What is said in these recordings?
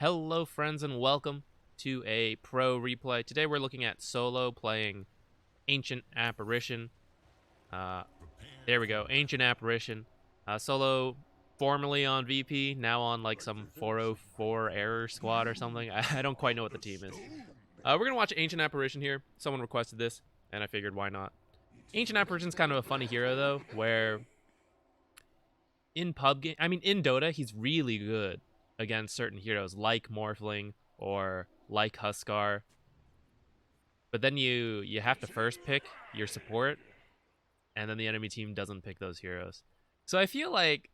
Hello friends and welcome to a pro replay. Today we're looking at solo playing Ancient Apparition. Uh, there we go, Ancient Apparition. Solo formerly on VP, now on like some 404 error squad or something. I don't quite know what the team is. We're going to watch Ancient Apparition here. Someone requested this and I figured why not. Ancient Apparition's kind of a funny hero though, where in in Dota, he's really good against certain heroes like Morphling or like Huskar. But then you have to first pick your support, and then the enemy team doesn't pick those heroes. So I feel like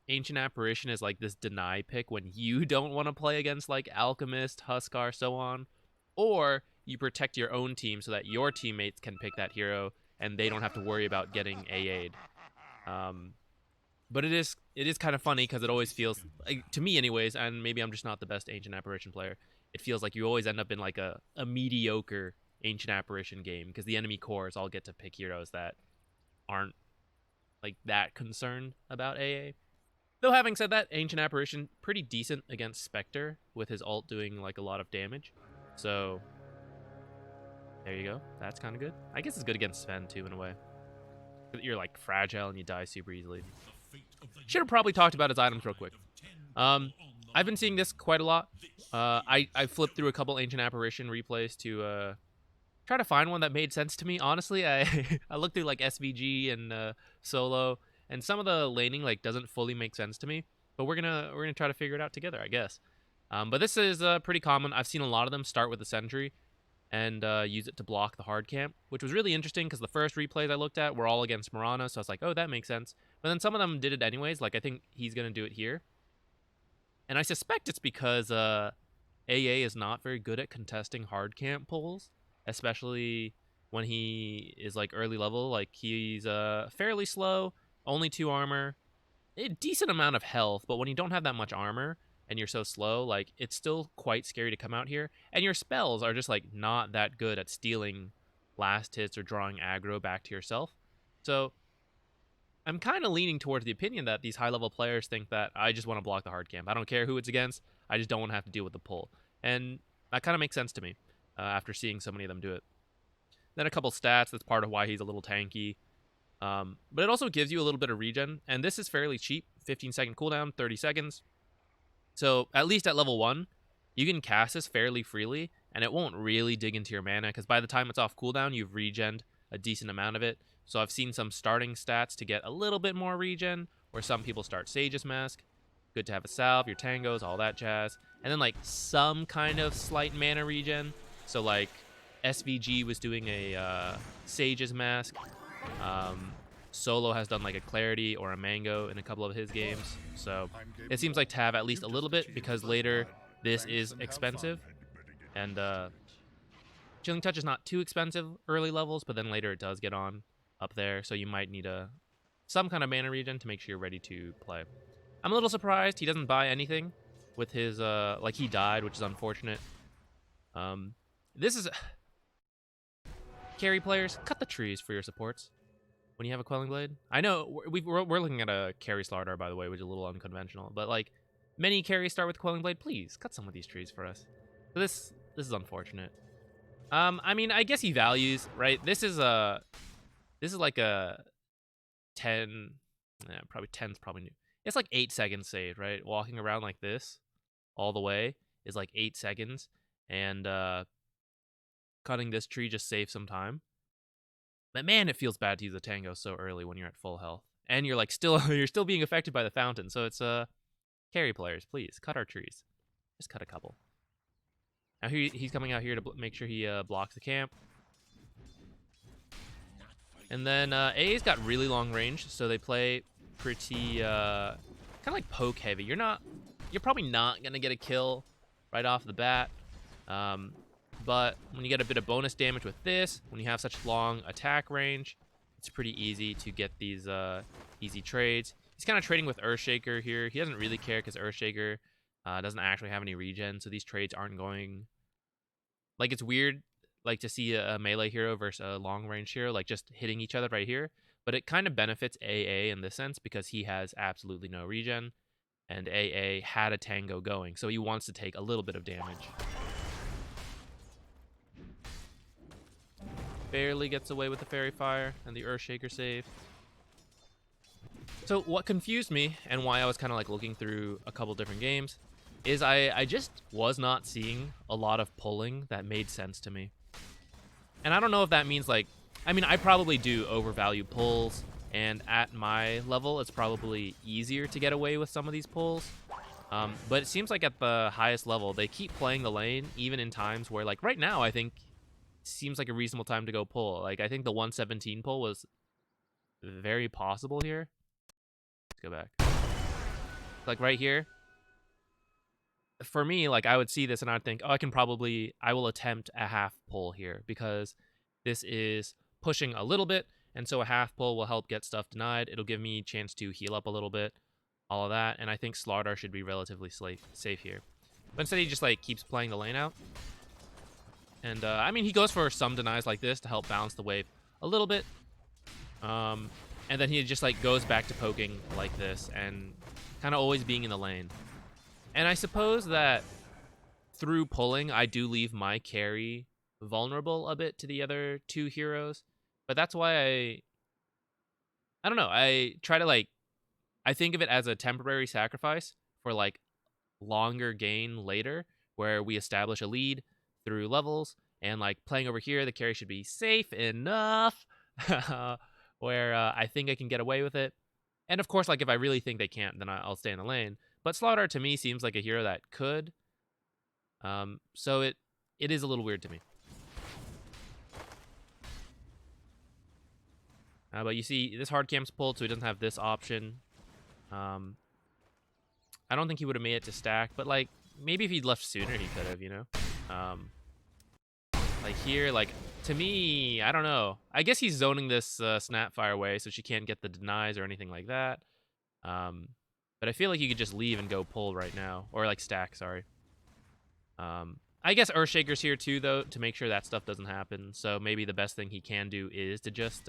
Ancient Apparition is like this deny pick when you don't want to play against like Alchemist, Huskar, so on. Or you protect your own team so that your teammates can pick that hero and they don't have to worry about getting AA'd. But it is kind of funny because it always feels like, to me anyways, and maybe I'm just not the best Ancient Apparition player, it feels like you always end up in like a mediocre Ancient Apparition game because the enemy cores all get to pick heroes that aren't like that concerned about AA. Though having said that, Ancient Apparition pretty decent against Spectre with his ult doing like a lot of damage. So there you go. That's kind of good. I guess it's good against Sven too in a way. You're like fragile and you die super easily. Should have probably talked about his items real quick. I've been seeing this quite a lot. I flipped through a couple Ancient Apparition replays to try to find one that made sense to me. Honestly, I I looked through like SVG and solo, and some of the laning like doesn't fully make sense to me. But we're gonna try to figure it out together, I guess. But this is pretty common. I've seen a lot of them start with the sentry and use it to block the hard camp, which was really interesting because the first replays I looked at were all against Mirana, so I was like, oh, that makes sense. But then some of them did it anyways, like I think he's going to do it here. And I suspect it's because AA is not very good at contesting hard camp pulls, especially when he is like early level. Like he's fairly slow, only 2 armor, a decent amount of health, but when you don't have that much armor, and you're so slow, like it's still quite scary to come out here. And your spells are just like not that good at stealing last hits or drawing aggro back to yourself. So I'm kind of leaning towards the opinion that these high level players think that I just want to block the hard camp. I don't care who it's against. I just don't want to have to deal with the pull. And that kind of makes sense to me after seeing so many of them do it. Then a couple stats. That's part of why he's a little tanky. But it also gives you a little bit of regen. And this is fairly cheap. 15-second cooldown, 30 seconds. So at least at level 1, you can cast this fairly freely, and it won't really dig into your mana, because by the time it's off cooldown, you've regened a decent amount of it. So I've seen some starting stats to get a little bit more regen, where some people start Sage's Mask. Good to have a salve, your tangos, all that jazz. And then like some kind of slight mana regen. So like SVG was doing a Sage's Mask. Solo has done like a Clarity or a Mango in a couple of his games. So it seems like to have at least a little bit, because later this is expensive. And Chilling Touch is not too expensive early levels, but then later it does get on up there. So you might need some kind of mana regen to make sure you're ready to play. I'm a little surprised he doesn't buy anything with his, like he died, which is unfortunate. This is... Carry players, cut the trees for your supports when you have a Quelling Blade. I know we're looking at a carry starter, by the way, which is a little unconventional, but like many carries start with Quelling Blade. Please cut some of these trees for us. So this is unfortunate. I mean, I guess he values, right? This is like a 10, probably 10's probably new. It's like 8 seconds saved, right? Walking around like this all the way is like 8 seconds, and cutting this tree just saves some time. But man, it feels bad to use a tango so early when you're at full health, and you're like you're still being affected by the fountain. So it's carry players, please cut our trees, just cut a couple. Now he's coming out here to make sure he blocks the camp, and then AA's got really long range, so they play pretty kind of like poke heavy. You're probably not gonna get a kill right off the bat. But when you get a bit of bonus damage with this, when you have such long attack range, it's pretty easy to get these easy trades. He's kind of trading with Earthshaker here. He doesn't really care because Earthshaker doesn't actually have any regen, so these trades aren't going... Like, it's weird like to see a melee hero versus a long range hero, like just hitting each other right here. But it kind of benefits AA in this sense because he has absolutely no regen. and AA had a tango going, so he wants to take a little bit of damage. Barely gets away with the Fairy Fire and the Earthshaker save. So what confused me, and why I was kind of like looking through a couple different games, is I just was not seeing a lot of pulling that made sense to me. And I don't know if that means like, I mean, I probably do overvalue pulls, and at my level, it's probably easier to get away with some of these pulls. But it seems like at the highest level, they keep playing the lane, even in times where, like right now, I think seems like a reasonable time to go pull. Like I think the 117 pull was very possible here. Let's go back. Like right here, for me, like I would see this and I'd think, oh, I will attempt a half pull here because this is pushing a little bit, and so a half pull will help get stuff denied. It'll give me a chance to heal up a little bit, all of that, and I think Slardar should be relatively safe here. But instead he just like keeps playing the lane out. And I mean, he goes for some denies like this to help balance the wave a little bit. And then he just like goes back to poking like this and kind of always being in the lane. And I suppose that through pulling, I do leave my carry vulnerable a bit to the other two heroes. But that's why I don't know, I try to like, I think of it as a temporary sacrifice for like longer gain later, where we establish a lead through levels, and like playing over here, the carry should be safe enough where I think I can get away with it. And of course, like if I really think they can't, then I'll stay in the lane. But Slardar to me seems like a hero that could. So it is a little weird to me. But you see, this hard camp's pulled, so he doesn't have this option. I don't think he would have made it to stack, but like maybe if he'd left sooner, he could have, you know. Like here, like to me, I don't know. I guess he's zoning this Snapfire away, so she can't get the denies or anything like that. But I feel like you could just leave and go pull right now, or like stack. Sorry. I guess Earthshaker's here too, though, to make sure that stuff doesn't happen. So maybe the best thing he can do is to just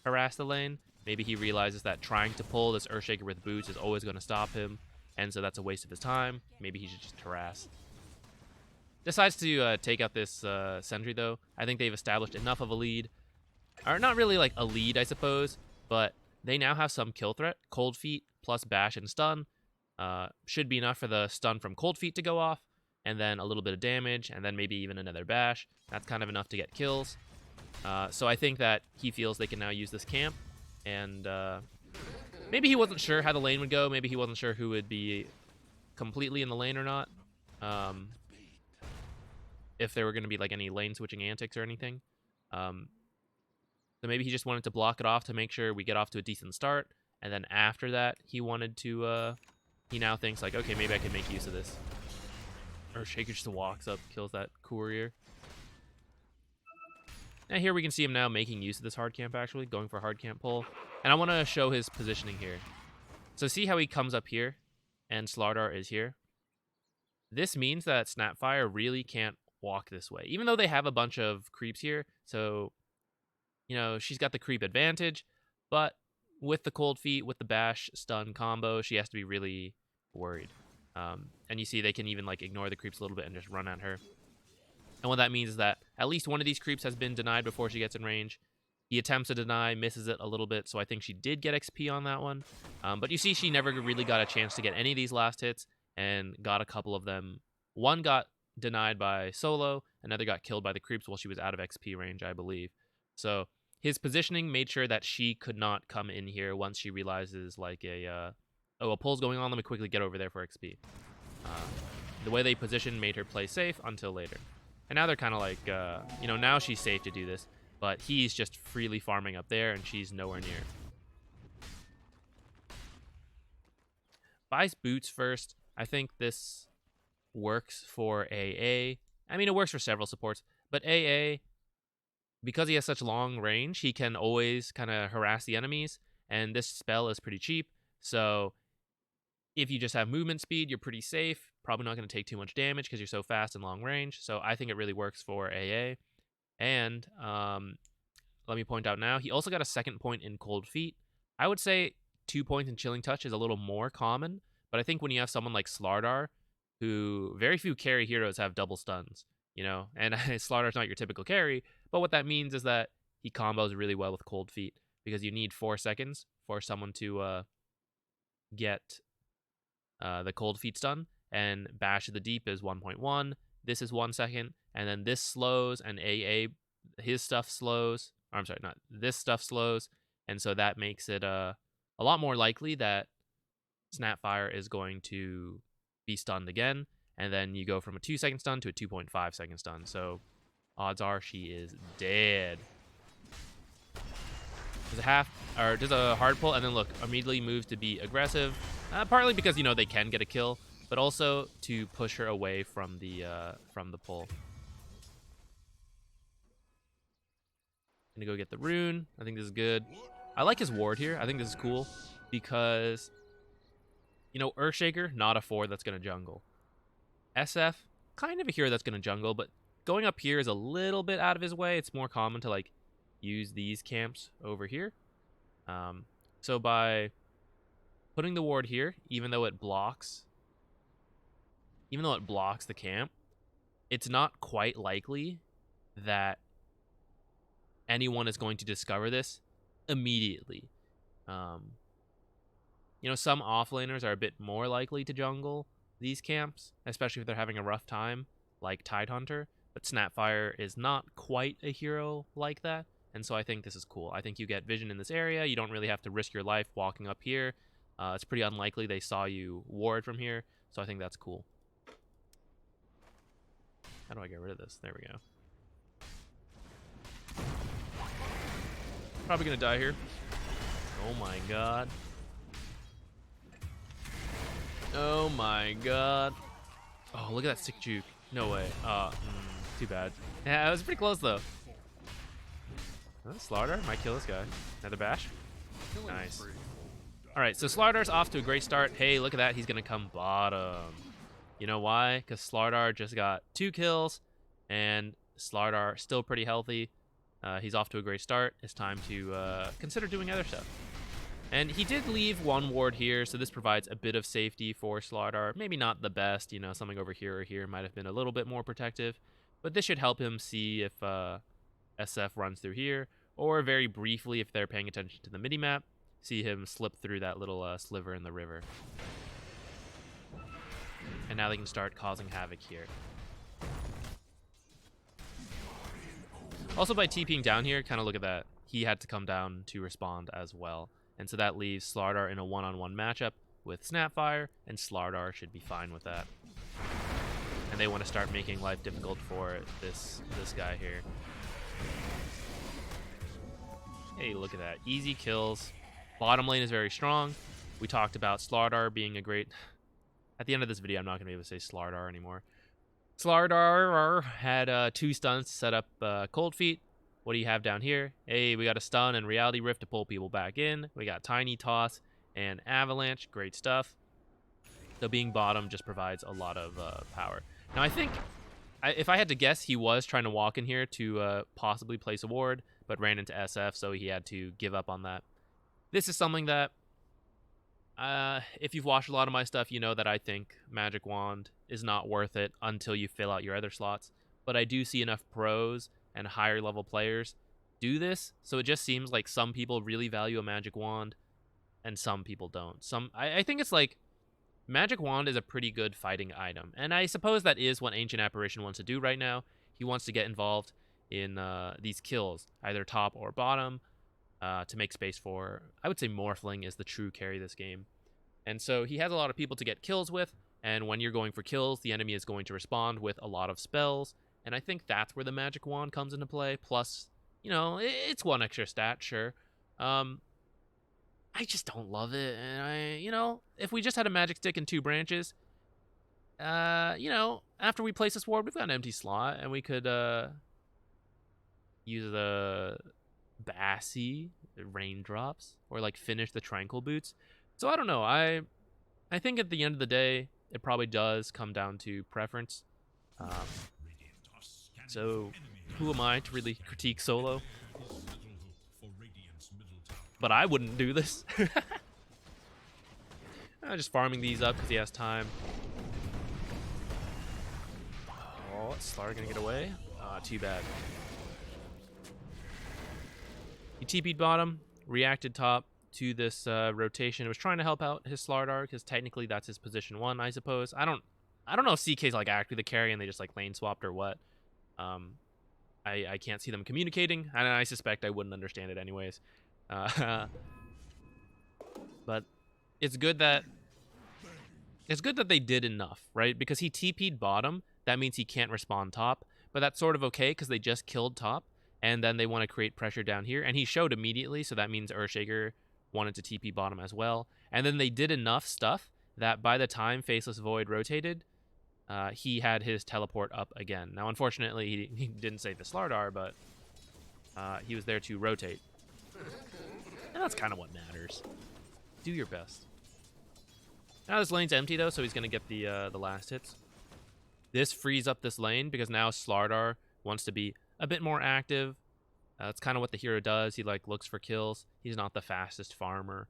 harass the lane. Maybe he realizes that trying to pull this Earthshaker with boots is always going to stop him, and so that's a waste of his time. Maybe he should just harass. Decides to take out this sentry, though. I think they've established enough of a lead. Or not really like a lead, I suppose, but they now have some kill threat. Cold Feet plus bash and stun should be enough for the stun from Cold Feet to go off, and then a little bit of damage, and then maybe even another bash. That's kind of enough to get kills. So I think that he feels they can now use this camp, and maybe he wasn't sure how the lane would go. Maybe he wasn't sure who would be completely in the lane or not. If there were going to be like any lane switching antics or anything. So maybe he just wanted to block it off to make sure we get off to a decent start. And then after that, he wanted to, he now thinks like, okay, maybe I can make use of this. Earthshaker just walks up, kills that courier. And here we can see him now making use of this hard camp, actually, going for a hard camp pull. And I want to show his positioning here. So see how he comes up here, and Slardar is here? This means that Snapfire really can't walk this way, even though they have a bunch of creeps here. So, you know, she's got the creep advantage, but with the Cold Feet, with the bash stun combo, she has to be really worried. And you see they can even like ignore the creeps a little bit and just run at her. And what that means is that at least one of these creeps has been denied before she gets in range. He attempts to deny, misses it a little bit, so I think she did get XP on that one. But you see she never really got a chance to get any of these last hits, and got a couple of them. One got denied by solo, another got killed by the creeps while she was out of XP range, I believe. So his positioning made sure that she could not come in here once she realizes like a pull's going on, let me quickly get over there for XP. The way they positioned made her play safe until later. And now they're kind of like, you know, now she's safe to do this, but he's just freely farming up there and she's nowhere near. Buys boots first. I think this works for AA. I mean, it works for several supports, but AA, because he has such long range, he can always kind of harass the enemies, and this spell is pretty cheap, so if you just have movement speed, you're pretty safe. Probably not going to take too much damage because you're so fast and long range, so I think it really works for AA. And let me point out now, he also got a second point in Cold Feet. I would say 2 points in Chilling Touch is a little more common, But I think when you have someone like Slardar, who very few carry heroes have double stuns, you know, and Slardar's not your typical carry, but what that means is that he combos really well with Cold Feet because you need 4 seconds for someone to get the Cold Feet stun, and Bash of the Deep is 1.1. This is 1 second, and then this slows, and his stuff slows. Or I'm sorry, not this stuff slows, and so that makes it a lot more likely that Snapfire is going to be stunned again, and then you go from a 2-second stun to a 2.5 second stun. So odds are she is dead. Does a hard pull, and then look, immediately moves to be aggressive. Partly because, you know, they can get a kill, but also to push her away from the pull. Gonna go get the rune. I think this is good. I like his ward here. I think this is cool because, you know, Earthshaker, not a 4 that's gonna jungle. SF, kind of a hero that's gonna jungle, but going up here is a little bit out of his way. It's more common to like use these camps over here. So by putting the ward here, even though it blocks the camp, it's not quite likely that anyone is going to discover this immediately. You know, some offlaners are a bit more likely to jungle these camps, especially if they're having a rough time, like Tidehunter, but Snapfire is not quite a hero like that, and so I think this is cool. I think you get vision in this area. You don't really have to risk your life walking up here. It's pretty unlikely they saw you ward from here, so I think that's cool. How do I get rid of this? There we go. Probably gonna die here. Oh my god. Oh my god. Oh, look at that sick juke. No way. Too bad. Yeah, it was pretty close though. Slardar might kill this guy. Another bash. Nice. Alright, so Slardar's off to a great start. Hey, look at that. He's going to come bottom. You know why? Because Slardar just got 2 kills, and Slardar still pretty healthy. He's off to a great start. It's time to consider doing other stuff. And he did leave 1 ward here, so this provides a bit of safety for Slardar. Maybe not the best, you know, something over here or here might have been a little bit more protective. But this should help him see if SF runs through here, or very briefly, if they're paying attention to the midi-map, see him slip through that little sliver in the river. And now they can start causing havoc here. Also, by TPing down here, kind of look at that. He had to come down to respond as well. And so that leaves Slardar in a one-on-one matchup with Snapfire, and Slardar should be fine with that. And they want to start making life difficult for this guy here. Hey, look at that. Easy kills. Bottom lane is very strong. We talked about Slardar being a great... At the end of this video, I'm not going to be able to say Slardar anymore. Slardar had 2 stuns to set up Cold Feet. What do you have down here? Hey, we got a stun and Reality Rift to pull people back in. We got Tiny Toss and Avalanche. Great stuff. So being bottom just provides a lot of power. Now, I think, if I had to guess, he was trying to walk in here to possibly place a ward, but ran into SF, so he had to give up on that. This is something that, if you've watched a lot of my stuff, you know that I think Magic Wand is not worth it until you fill out your other slots. But I do see enough pros and higher level players do this, so it just seems like some people really value a Magic Wand and some people don't. I think it's like Magic Wand is a pretty good fighting item, and I suppose that is what Ancient Apparition wants to do right now. He wants to get involved in these kills, either top or bottom, to make space for, I would say Morphling is the true carry this game. And so he has a lot of people to get kills with, and when you're going for kills, the enemy is going to respond with a lot of spells, and I think that's where the Magic Wand comes into play. Plus, you know, it's 1 extra stat, sure. I just don't love it, and you know, if we just had a Magic Stick and 2 branches, you know, after we place this ward, we've got an empty slot, and we could use the Bassy, Raindrops, or like finish the Tranquil Boots. So I don't know. I think at the end of the day, it probably does come down to preference. So who am I to really critique solo? But I wouldn't do this. Just farming these up because he has time. Oh, Slar gonna get away? Too bad. He TP'd bottom, reacted top to this rotation. It was trying to help out his Slardar because technically that's his position 1, I suppose. I don't know if CK's like actually the carry and they just like lane swapped or what. I can't see them communicating, and I suspect I wouldn't understand it anyways. But it's good that they did enough, right? Because he TP'd bottom, that means he can't respond top, but that's sort of okay because they just killed top, and then they want to create pressure down here, and he showed immediately, so that means Earthshaker wanted to TP bottom as well, and then they did enough stuff that by the time Faceless Void rotated, he had his teleport up again. Now, unfortunately, he didn't save the Slardar, but he was there to rotate. And that's kind of what matters. Do your best. Now this lane's empty, though, so he's going to get the last hits. This frees up this lane because now Slardar wants to be a bit more active. That's kind of what the hero does. He like looks for kills. He's not the fastest farmer.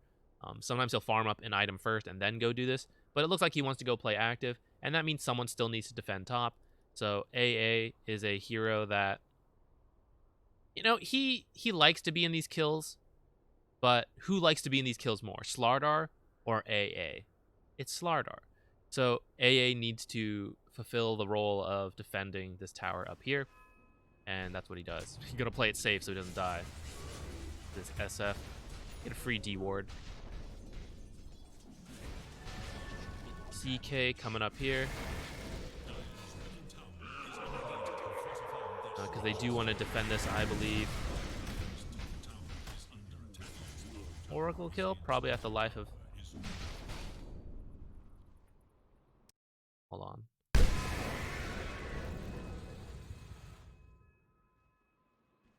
Sometimes he'll farm up an item first and then go do this. But it looks like he wants to go play active, and that means someone still needs to defend top. So AA is a hero that, you know, he likes to be in these kills, but who likes to be in these kills more, Slardar or AA? It's Slardar. So AA needs to fulfill the role of defending this tower up here, and that's what he does. He's gonna play it safe so he doesn't die. This SF, get a free D ward. CK coming up here because they do want to defend this, I believe. Oracle kill, probably at the life of... Hold on.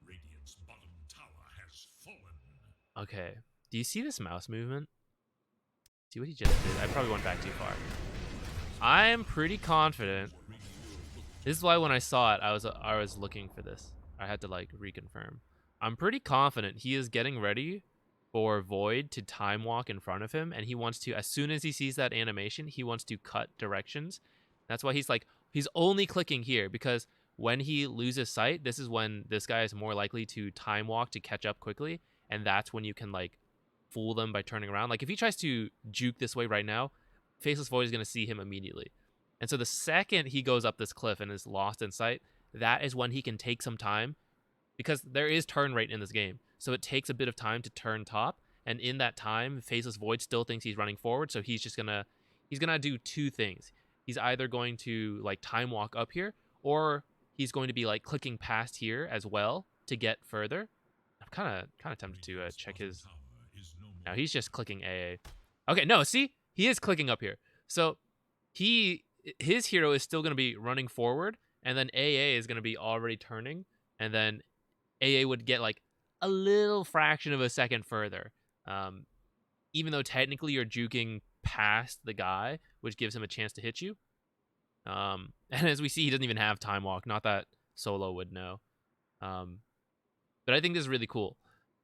Radiant's bottom tower has fallen. Okay, do you see this mouse movement? See what he just did? I probably went back too far. I'm pretty confident. This is why when I saw it, I was looking for this. I had to like reconfirm. I'm pretty confident he is getting ready for Void to time walk in front of him, and he wants to, as soon as he sees that animation, he wants to cut directions. That's why he's only clicking here, because when he loses sight, this is when this guy is more likely to time walk to catch up quickly, and that's when you can like fool them by turning around. Like if he tries to juke this way right now, Faceless Void is going to see him immediately. And so the second he goes up this cliff and is lost in sight, that is when he can take some time, because there is turn rate in this game. So it takes a bit of time to turn top, and in that time, Faceless Void still thinks he's running forward, so he's gonna do two things. He's either going to like time walk up here, or he's going to be like clicking past here as well to get further. I'm kind of tempted to check his. Now he's just clicking AA. Okay, no, see, he is clicking up here. So his hero is still gonna be running forward, and then AA is gonna be already turning, and then AA would get like a little fraction of a second further. Even though technically you're juking past the guy, which gives him a chance to hit you. And as we see, he doesn't even have time walk. Not that Solo would know. But I think this is really cool.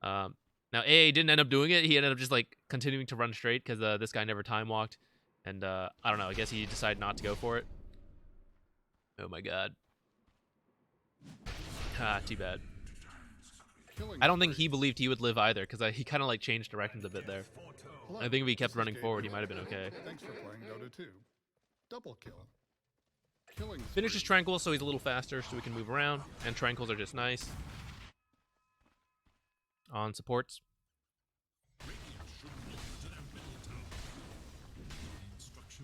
Now AA didn't end up doing it. He ended up just like continuing to run straight because this guy never time walked. And I don't know. I guess he decided not to go for it. Oh my god. Too bad. I don't think he believed he would live either, because he kind of like changed directions a bit there. I think if he kept running forward, he might have been okay. Thanks for playing Dota 2. Double kill. Finishes Tranquil, so he's a little faster, so we can move around. And Tranquils are just nice. On supports.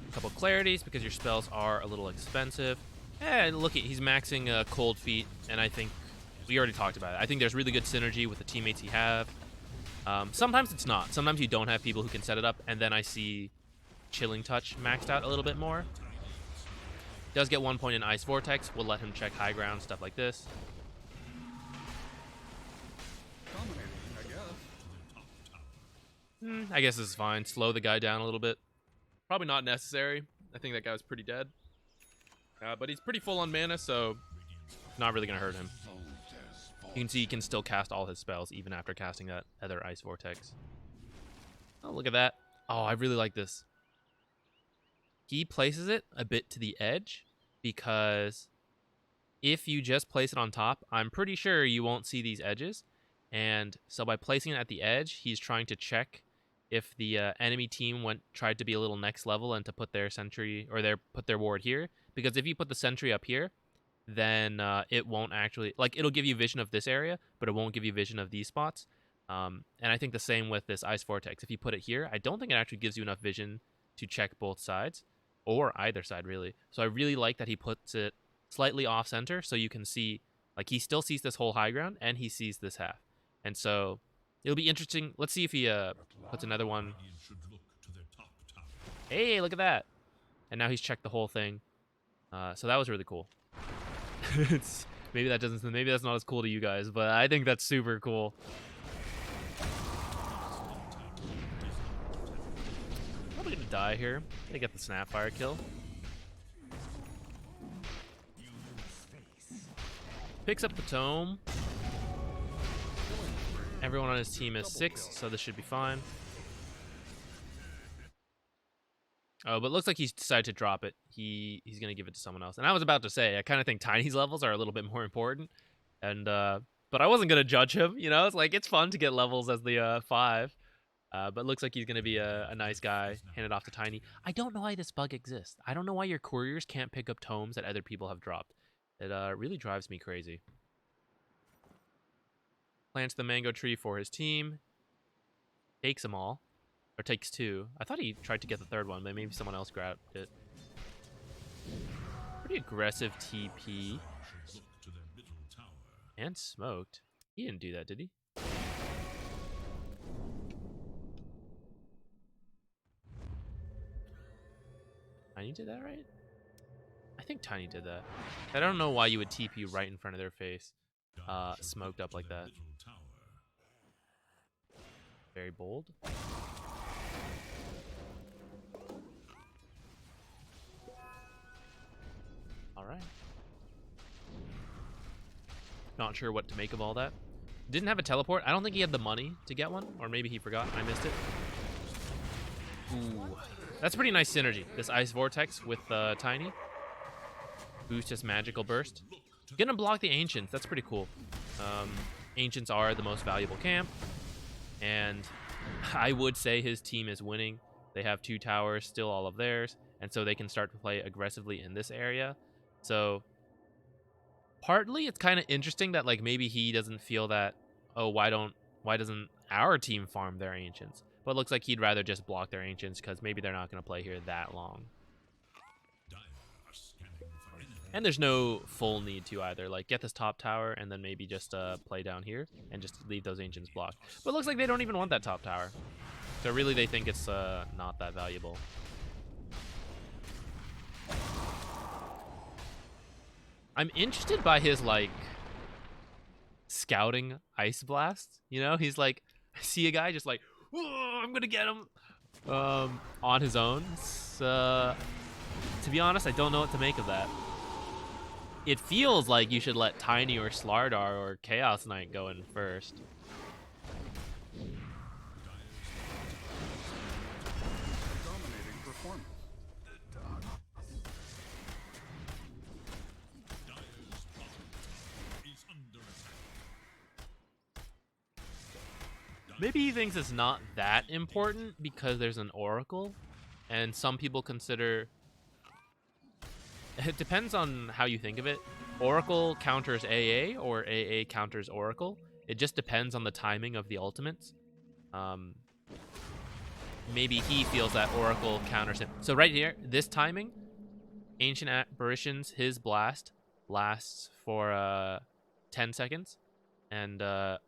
A couple clarities, because your spells are a little expensive. And look, he's maxing Cold Feet, and I think we already talked about it. I think there's really good synergy with the teammates he have. Sometimes it's not. Sometimes you don't have people who can set it up, and then I see Chilling Touch maxed out a little bit more. Does get 1 point in Ice Vortex. We'll let him check high ground, stuff like this. I guess this is fine. Slow the guy down a little bit. Probably not necessary. I think that guy was pretty dead. But he's pretty full on mana, so not really going to hurt him. You can see he can still cast all his spells even after casting that other Ice Vortex. Oh, look at that. Oh, I really like this. he places it a bit to the edge because if you just place it on top, I'm pretty sure you won't see these edges. And so by placing it at the edge, he's trying to check if the enemy team tried to be a little next level and to put their sentry or put their ward here. Because if you put the sentry up here, then it won't actually, like, it'll give you vision of this area, but it won't give you vision of these spots. And I think the same with this ice vortex. If you put it here, I don't think it actually gives you enough vision to check both sides, or either side really. So I really like that he puts it slightly off center, so you can see, like, he still sees this whole high ground and he sees this half. And so it'll be interesting. Let's see if he puts another one. Radiant should look to their top tower. Hey, look at that. And now he's checked the whole thing. So that was really cool. Maybe that's not as cool to you guys, but I think that's super cool. Probably gonna die here. Gonna get the Snapfire kill. Picks up the tome. Everyone on his team is 6, so this should be fine. Oh, but it looks like he's decided to drop it. He's gonna give it to someone else. And I was about to say, I kind of think Tiny's levels are a little bit more important. And but I wasn't gonna judge him. You know, it's like it's fun to get levels as the 5. But it looks like he's gonna be a nice guy. Hand it off to Tiny. I don't know why this bug exists. I don't know why your couriers can't pick up tomes that other people have dropped. It really drives me crazy. Plants the mango tree for his team. Takes them all. Or takes 2. I thought he tried to get the 3rd one, but maybe someone else grabbed it. Pretty aggressive TP. Should look to their middle tower. And smoked. He didn't do that, did he? Tiny did that, right? I think Tiny did that. I don't know why you would TP right in front of their face. Smoked up like that. Very bold. Alright. Not sure what to make of all that. Didn't have a teleport. I don't think he had the money to get one. Or maybe he forgot. I missed it. Ooh. That's pretty nice synergy. This Ice Vortex with Tiny. Boost his magical burst. Gonna block the Ancients. That's pretty cool. Ancients are the most valuable camp. And I would say his team is winning. They have 2 towers, still all of theirs. And so they can start to play aggressively in this area. So partly it's kind of interesting that, like, maybe he doesn't feel that, oh, why doesn't our team farm their Ancients? But it looks like he'd rather just block their Ancients because maybe they're not going to play here that long. And there's no full need to either. Like, get this top tower and then maybe just play down here and just leave those Ancients blocked. But it looks like they don't even want that top tower. So really they think it's not that valuable. I'm interested by his, like, scouting Ice Blast. You know, he's like, I see a guy just like, whoa, I'm gonna get him on his own. To be honest, I don't know what to make of that. It feels like you should let Tiny or Slardar or Chaos Knight go in first. Dominating performance. Maybe he thinks it's not that important because there's an Oracle, and some people consider... It depends on how you think of it. Oracle counters AA, or AA counters Oracle. It just depends on the timing of the ultimates. Maybe he feels that Oracle counters him. So right here, this timing, Ancient Apparitions, his blast lasts for 10 seconds. And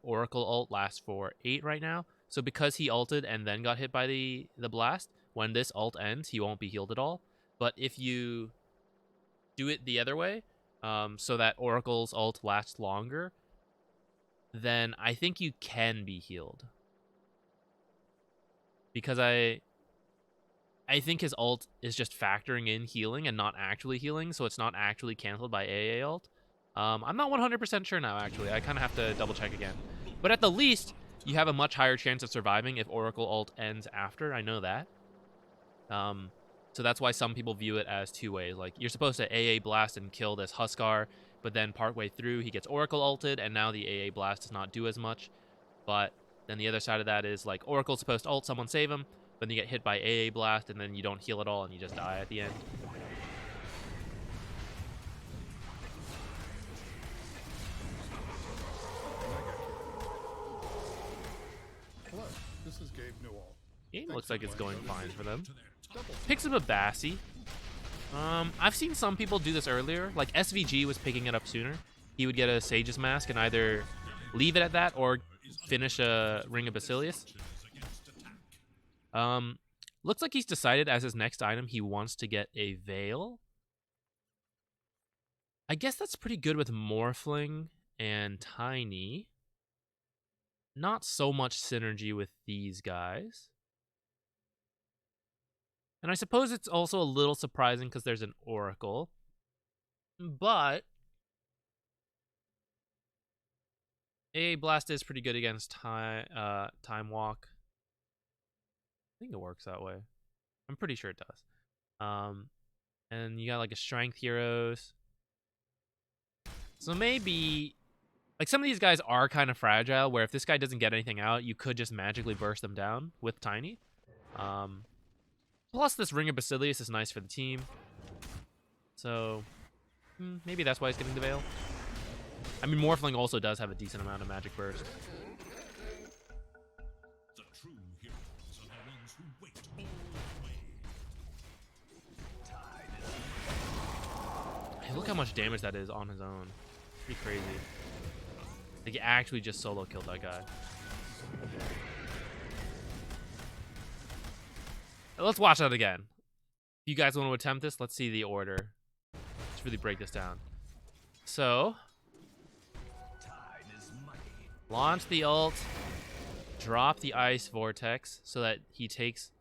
Oracle ult lasts for 8 right now. So because he ulted and then got hit by the blast, when this ult ends, he won't be healed at all. But if you do it the other way, so that Oracle's ult lasts longer, then I think you can be healed. Because I think his ult is just factoring in healing and not actually healing, so it's not actually canceled by AA ult. I'm not 100% sure now, actually. I kind of have to double check again. But at the least, you have a much higher chance of surviving if Oracle ult ends after. I know that. So So that's why some people view it as two ways. Like, you're supposed to AA blast and kill this Huskar, but then partway through he gets Oracle ulted, and now the AA blast does not do as much. But then the other side of that is, like, Oracle's supposed to ult, someone save him, but then you get hit by AA blast, and then you don't heal at all, and you just die at the end. Hello, this is Gabe Newell. Game looks like it's going fine for them. Picks up a Bassie. I've seen some people do this earlier. Like, SVG was picking it up sooner. He would get a Sage's Mask and either leave it at that or finish a Ring of Basilius. Looks like he's decided as his next item he wants to get a Veil. I guess that's pretty good with Morphling and Tiny. Not so much synergy with these guys. And I suppose it's also a little surprising because there's an Oracle. But AA Blast is pretty good against Time Walk. I think it works that way. I'm pretty sure it does. And you got like a Strength Heroes. So maybe, like, some of these guys are kind of fragile, where if this guy doesn't get anything out, you could just magically burst them down with Tiny. Plus, this Ring of Basilius is nice for the team. So, maybe that's why he's getting the Veil. I mean, Morphling also does have a decent amount of magic burst. The true heroes are the ones who wait all the way. Hey, look how much damage that is on his own. Pretty crazy. Like, he actually just solo killed that guy. Let's watch that again. If you guys want to attempt this, let's see the order. Let's really break this down. So, launch the ult, drop the Ice Vortex so that he takes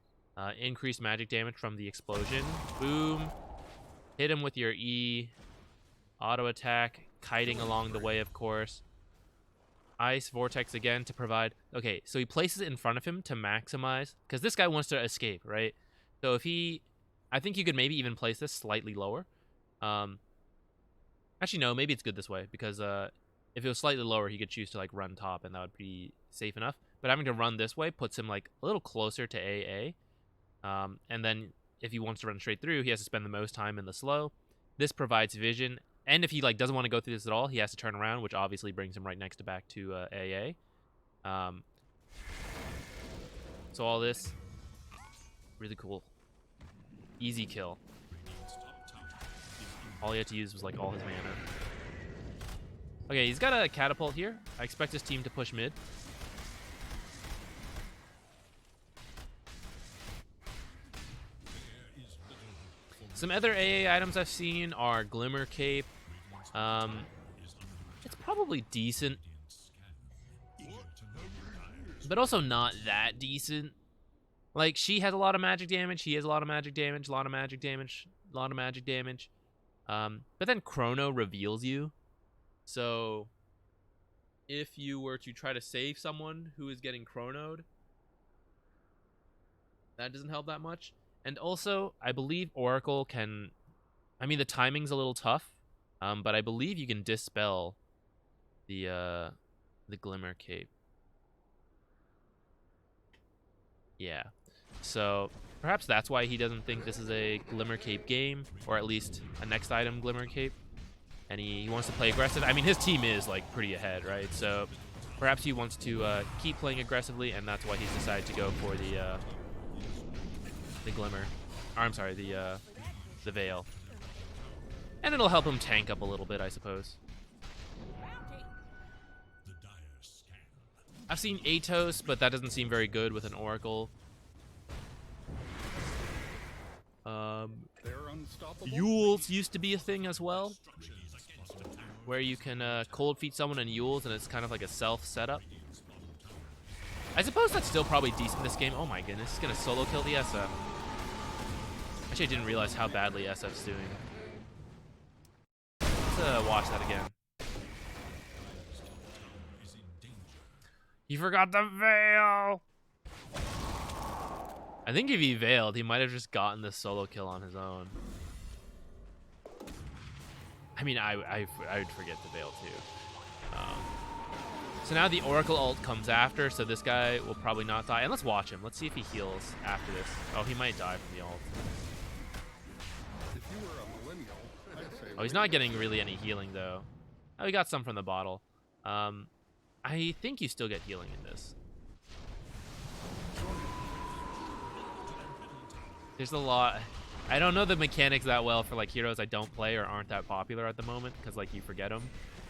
increased magic damage from the explosion. Boom. Hit him with your E. Auto attack, kiting along the way, of course. Ice Vortex again to provide... Okay, so he places it in front of him to maximize... Because this guy wants to escape, right? So if he... I think you could maybe even place this slightly lower. Actually, no, maybe it's good this way. Because if it was slightly lower, he could choose to, like, run top, and that would be safe enough. But having to run this way puts him, like, a little closer to AA. And then if he wants to run straight through, he has to spend the most time in the slow. This provides vision. And if he, like, doesn't want to go through this at all, he has to turn around, which obviously brings him right next to back to AA. So all this, really cool. Easy kill. All he had to use was, like, all his mana. Okay, he's got a catapult here. I expect his team to push mid. Some other AA items I've seen are Glimmer Cape. It's probably decent, but also not that decent. Like, she has a lot of magic damage, he has a lot of magic damage, a lot of magic damage, a lot of magic damage. But then Chrono reveals you. So if you were to try to save someone who is getting chronoed, that doesn't help that much. And also, I believe Oracle can... I mean, the timing's a little tough, but I believe you can dispel the Glimmer Cape. Yeah. So, perhaps that's why he doesn't think this is a Glimmer Cape game, or at least a next item Glimmer Cape. And he wants to play aggressive. I mean, his team is, like, pretty ahead, right? So, perhaps he wants to keep playing aggressively, and that's why he's decided to go for the Glimmer. Or, I'm sorry, the Veil. And it'll help him tank up a little bit, I suppose. I've seen Atos, but that doesn't seem very good with an Oracle. Yules used to be a thing as well, where you can cold feet someone in Yules, and it's kind of like a self setup. I suppose that's still probably decent in this game. Oh my goodness, he's gonna solo kill the SF. Actually, I didn't realize how badly SF's doing. Let's watch that again. You forgot the Veil! I think if he veiled, he might have just gotten the solo kill on his own. I mean, I would forget to veil too. So now the Oracle ult comes after, so this guy will probably not die. And let's watch him. Let's see if he heals after this. Oh, he might die from the ult. If you were a millennial, I'd say Oh, he's not getting really any healing, though. Oh, he got some from the bottle. I think you still get healing in this. There's a lot. I don't know the mechanics that well for like heroes I don't play or aren't that popular at the moment, because like you forget them.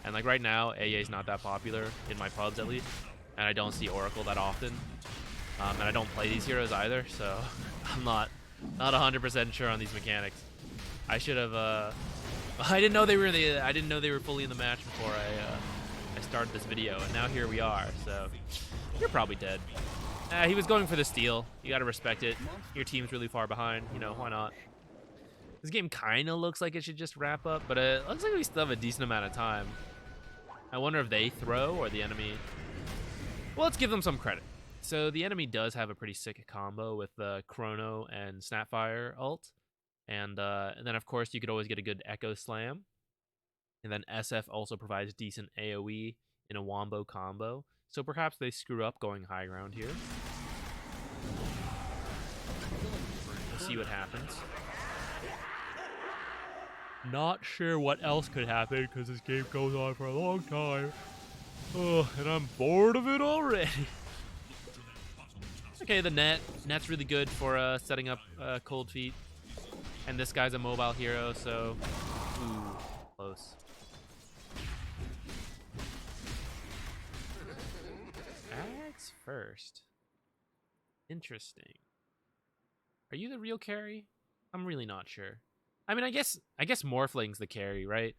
And like right now, AA is not that popular in my pubs at least, and I don't see Oracle that often. And I don't play these heroes either, so I'm not 100% sure on these mechanics. I should have. I didn't know they were I didn't know they were fully in the match before I started this video, and now here we are. So you're probably dead. He was going for the steal. You gotta respect it. Your team's really far behind. You know, why not? This game kind of looks like it should just wrap up, but it looks like we still have a decent amount of time. I wonder if they throw or the enemy. Well, let's give them some credit. So the enemy does have a pretty sick combo with the Chrono and Snapfire ult. And then, of course, you could always get a good Echo Slam. And then SF also provides decent AoE in a Wombo combo. So perhaps they screw up going high ground here. We'll see what happens. Not sure what else could happen because this game goes on for a long time. Oh, and I'm bored of it already. Okay, the net's really good for setting up cold feet. And this guy's a mobile hero, so ooh, close. Axe first. Interesting. Are you the real carry? I'm really not sure. I mean, I guess Morphling's the carry, right?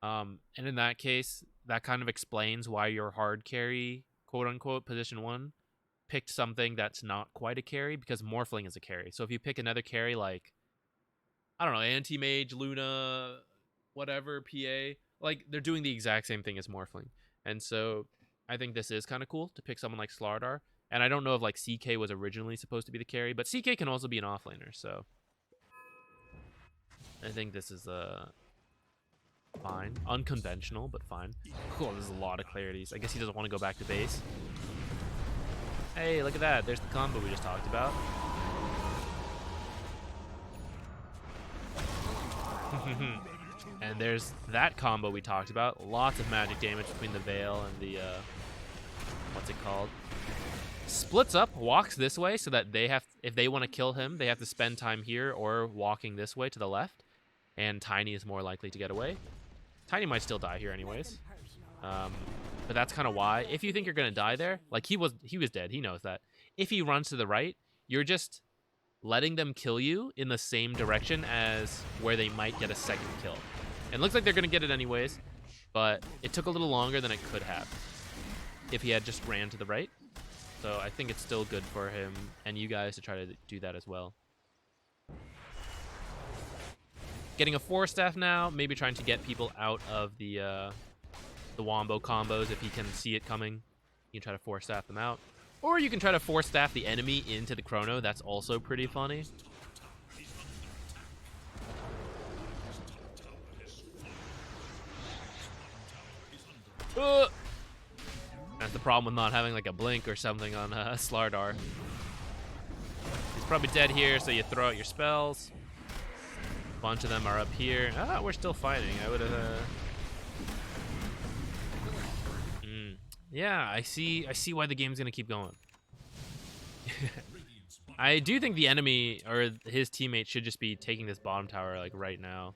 And in that case, that kind of explains why your hard carry, quote unquote, position 1, picked something that's not quite a carry, because Morphling is a carry. So if you pick another carry like, I don't know, Anti-Mage, Luna, whatever, PA, like they're doing the exact same thing as Morphling. And so I think this is kind of cool to pick someone like Slardar. And I don't know if like CK was originally supposed to be the carry, but CK can also be an offlaner, so I think this is fine. Unconventional, but fine. Cool, there's a lot of clarities. I guess he doesn't want to go back to base. Hey, look at that. There's the combo we just talked about. And there's that combo we talked about. Lots of magic damage between the Veil and the, what's it called? Splits up, walks this way so that they have, if they want to kill him, they have to spend time here or walking this way to the left. And Tiny is more likely to get away. Tiny might still die here anyways. But that's kind of why. If you think you're going to die there, like he was dead, he knows that. If he runs to the right, you're just letting them kill you in the same direction as where they might get a second kill. And it looks like they're going to get it anyways, but it took a little longer than it could have if he had just ran to the right. So I think it's still good for him and you guys to try to do that as well. Getting a 4-staff now, maybe trying to get people out of the Wombo combos if he can see it coming. You can try to 4-staff them out. Or you can try to 4-staff the enemy into the Chrono. That's also pretty funny. That's the problem with not having like a blink or something on Slardar. He's probably dead here, so you throw out your spells. A bunch of them are up here. Ah, we're still fighting. I would have... Yeah, I see why the game's gonna keep going. I do think the enemy or his teammate should just be taking this bottom tower like right now.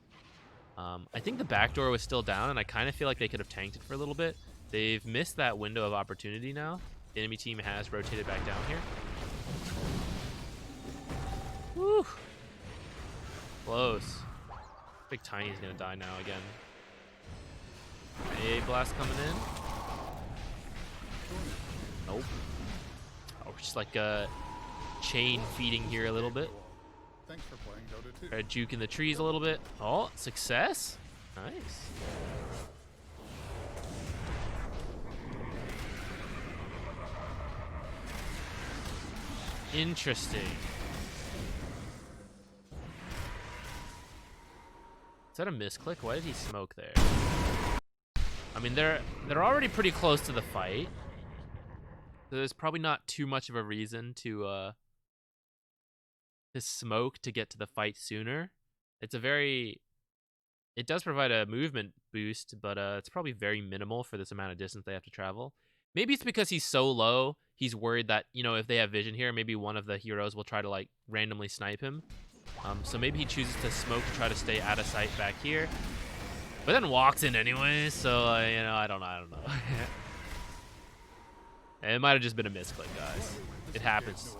I think the back door was still down, and I kind of feel like they could have tanked it for a little bit. They've missed that window of opportunity now. The enemy team has rotated back down here. Woo! Close. I think Tiny's gonna die now again. A blast coming in. Nope. Oh, we're just like chain feeding here a little bit. Thanks for playing Dota 2. Try to juke in the trees a little bit. Oh, success. Nice. Interesting. Is that a misclick? Why did he smoke there? I mean, they're already pretty close to the fight. So there's probably not too much of a reason to smoke to get to the fight sooner. It's a very... It does provide a movement boost, but it's probably very minimal for this amount of distance they have to travel. Maybe it's because he's so low, he's worried that, you know, if they have vision here, maybe one of the heroes will try to, like, randomly snipe him. So maybe he chooses to smoke to try to stay out of sight back here. But then walks in anyway, so, you know, I don't know. It might have just been a misclick, guys. It happens.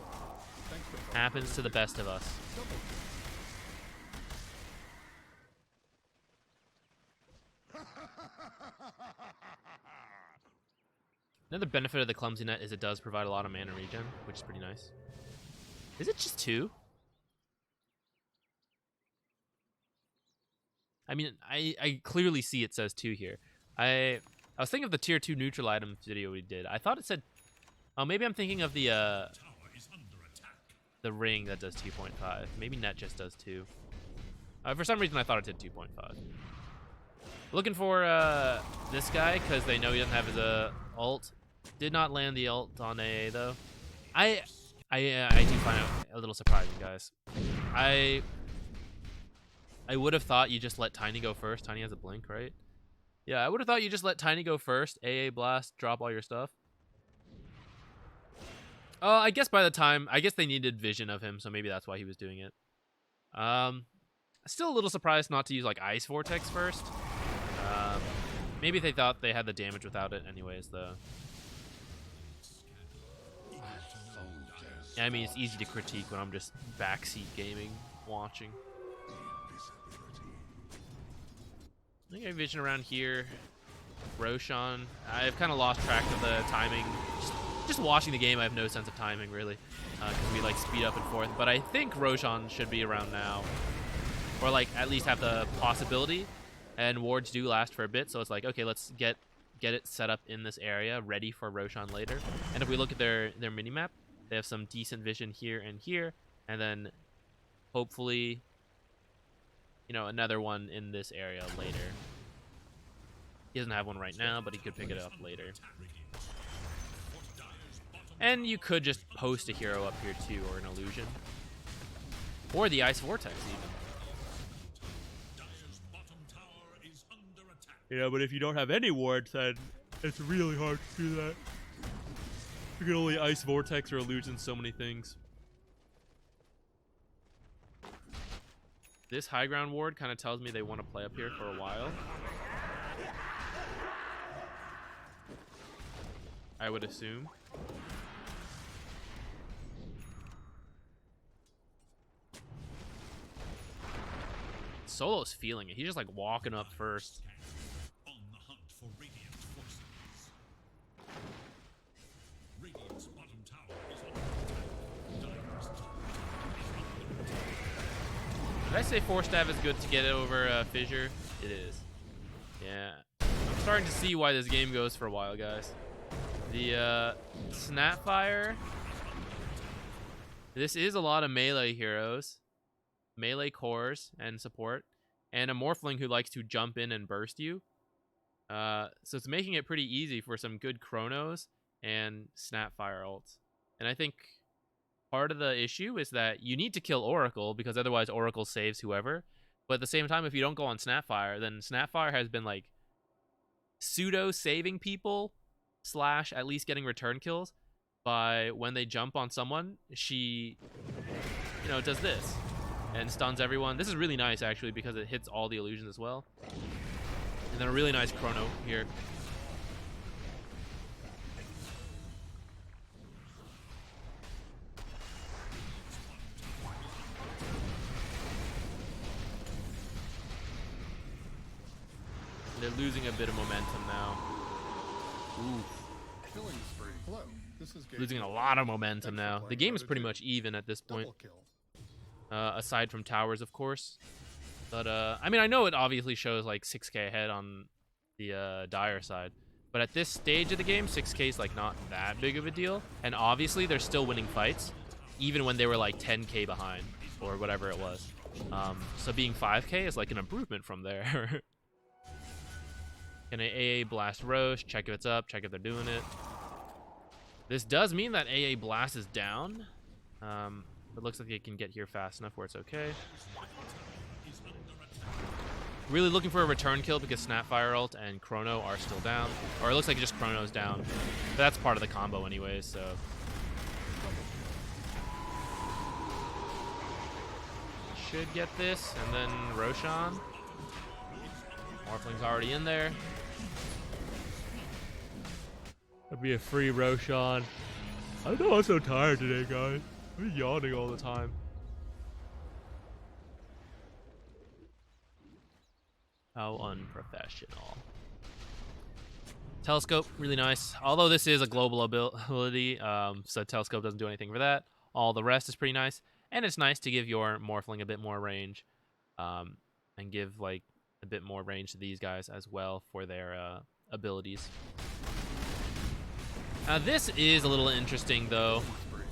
Happens to the best of us. Another benefit of the clumsy net is it does provide a lot of mana regen, which is pretty nice. Is it just 2? I mean, I clearly see it says 2 here. I was thinking of the tier 2 neutral item video we did. I thought it said... Oh, maybe I'm thinking of the ring that does 2.5. Maybe net just does 2. For some reason, I thought it did 2.5. Looking for this guy, because they know he doesn't have his ult. Did not land the ult on AA, though. I do find it a little surprising, guys. I would have thought you just let Tiny go first. Tiny has a blink, right? Yeah, I would have thought you just let Tiny go first. AA blast, drop all your stuff. I guess by the time... I guess they needed vision of him, so maybe that's why he was doing it. Still a little surprised not to use, like, Ice Vortex first. Maybe they thought they had the damage without it anyways, though. Yeah, I mean, it's easy to critique when I'm just backseat gaming, watching. I think I have vision around here. Roshan. I've kind of lost track of the timing. Just watching the game, I have no sense of timing, really. Because we, like, speed up and forth. But I think Roshan should be around now. Or, like, at least have the possibility. And wards do last for a bit, so it's like, okay, let's get it set up in this area, ready for Roshan later. And if we look at their minimap, they have some decent vision here, and then hopefully, you know, another one in this area later. He doesn't have one right now, but he could pick it up later. And you could just post a hero up here too, or an illusion. Or the Ice Vortex even. You know, but if you don't have any wards, then it's really hard to do that. You can only Ice Vortex or illusion so many things. This high ground ward kind of tells me they want to play up here for a while. I would assume. Solo's feeling it. He's just like walking up first. On the hunt for Radiant forces. Radiant's bottom tower is under attack. Dire's top tower is under attack. Did I say Force Staff is good to get over Fissure? It is. Yeah. I'm starting to see why this game goes for a while, guys. The Snapfire. This is a lot of melee heroes. Melee cores and support. And a Morphling who likes to jump in and burst you. So it's making it pretty easy for some good Chronos and Snapfire ults. And I think part of the issue is that you need to kill Oracle, because otherwise Oracle saves whoever. But at the same time, if you don't go on Snapfire, then Snapfire has been like pseudo-saving people, / at least getting return kills, by when they jump on someone, she, you know, does this and stuns everyone. This is really nice, actually, because it hits all the illusions as well. And then a really nice Chrono here. They're losing a bit of momentum now. Ooh. Killing spree. Hello. This is Losing a lot of momentum now. The game is pretty much even at this point. Aside from towers, of course. But, I mean, I know it obviously shows like 6k ahead on the Dire side. But at this stage of the game, 6k is like not that big of a deal. And obviously, they're still winning fights, even when they were like 10k behind, or whatever it was. So being 5k is like an improvement from there. Can AA blast Roche? Check if it's up, check if they're doing it. This does mean that AA blast is down. It looks like it can get here fast enough where it's okay. Really looking for a return kill because Snapfire ult and Chrono are still down. Or it looks like just Chrono's down. But that's part of the combo anyways, so. Should get this, and then Roshan. Morphling's already in there. That'd be a free Roshan. I know I'm so tired today, guys. I'm yawning all the time. How unprofessional. Telescope, really nice. Although this is a global ability, so Telescope doesn't do anything for that. All the rest is pretty nice. And it's nice to give your Morphling a bit more range. And give, like, a bit more range to these guys as well for their abilities. Now, this is a little interesting, though.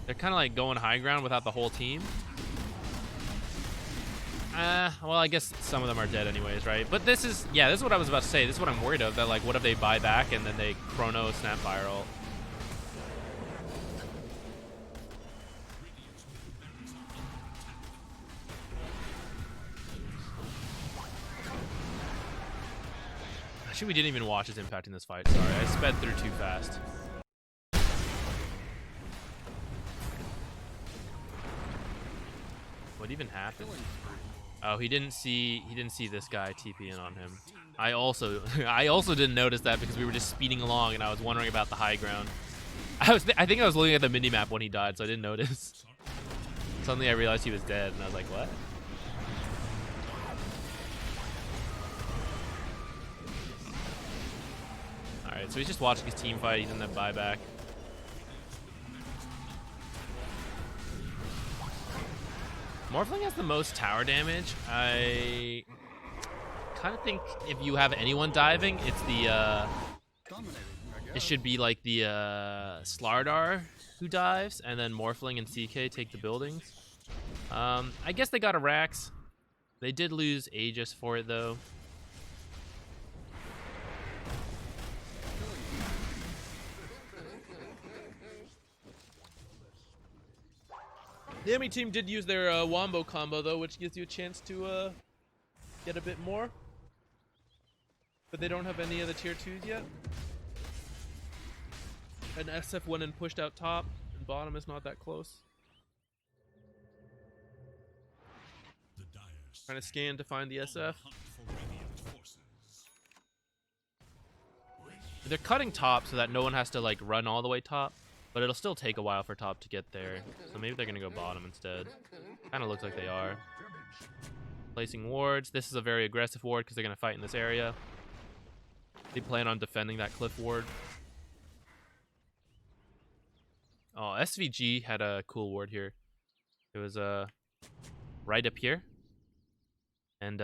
They're kind of, like, going high ground without the whole team. Well, I guess some of them are dead anyways, right? But this is, yeah, this is what I was about to say. This is what I'm worried of. That, like, what if they buy back and then they Chrono Snapfire ult? Actually, we didn't even watch his impact in this fight. Sorry, I sped through too fast. What even happened? Oh, he didn't see this guy TP in on him. I also didn't notice that because we were just speeding along and I was wondering about the high ground. I think I was looking at the minimap when he died, so I didn't notice. Suddenly I realized he was dead and I was like, what? Alright, so he's just watching his team fight, he doesn't have buyback. Morphling has the most tower damage. I kind of think if you have anyone diving, it's the it should be like the Slardar who dives, and then Morphling and CK take the buildings. I guess they got a Rax. They did lose Aegis for it though. The enemy team did use their Wombo combo though, which gives you a chance to get a bit more. But they don't have any of the tier 2s yet. And SF went and pushed out top, and bottom is not that close. Trying to scan to find the SF. They're cutting top so that no one has to like run all the way top. But it'll still take a while for top to get there. So maybe they're going to go bottom instead. Kind of looks like they are. Placing wards. This is a very aggressive ward because they're going to fight in this area. They plan on defending that cliff ward. Oh, SVG had a cool ward here. It was right up here. And